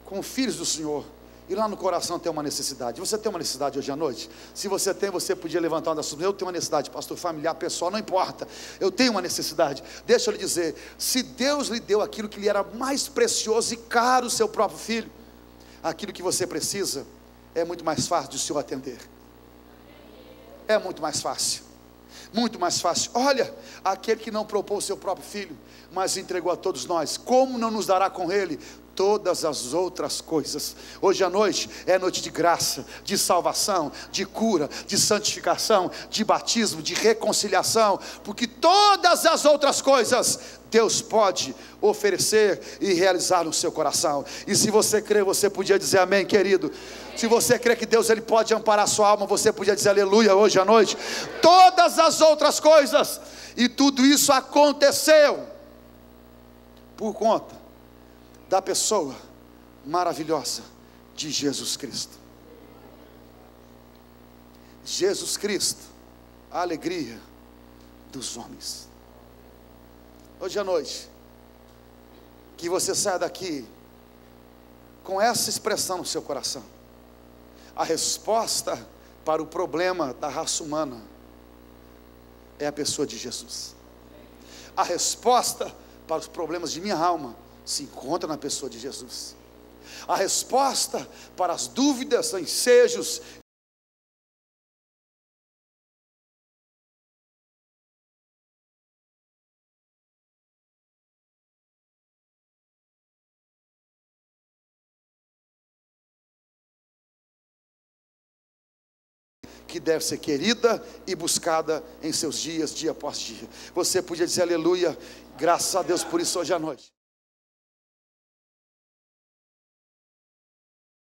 como filhos do Senhor, e lá no coração tem uma necessidade? Você tem uma necessidade hoje à noite? Se você tem, você podia levantar uma das suas mãos. Eu tenho uma necessidade, pastor, familiar, pessoal, não importa, eu tenho uma necessidade. Deixa eu lhe dizer, se Deus lhe deu aquilo que lhe era mais precioso e caro, o seu próprio filho, aquilo que você precisa, é muito mais fácil de o Senhor atender. É muito mais fácil. Olha, aquele que não propôs o seu próprio filho, mas entregou a todos nós, como não nos dará com ele todas as outras coisas? Hoje à noite é noite de graça, de salvação, de cura, de santificação, de batismo, de reconciliação, porque todas as outras coisas Deus pode oferecer e realizar no seu coração. E se você crê, você podia dizer amém, querido. Se você crê que Deus ele pode amparar a sua alma, você podia dizer aleluia hoje à noite. Todas as outras coisas, e tudo isso aconteceu por conta da pessoa maravilhosa de Jesus Cristo. Jesus Cristo, a alegria dos homens. Hoje à noite, que você saia daqui com essa expressão no seu coração: a resposta para o problema da raça humana é a pessoa de Jesus. A resposta para os problemas de minha alma se encontra na pessoa de Jesus. A resposta para as dúvidas, ensejos que deve ser querida e buscada em seus dias, dia após dia. Você podia dizer aleluia, graças a Deus por isso hoje à noite.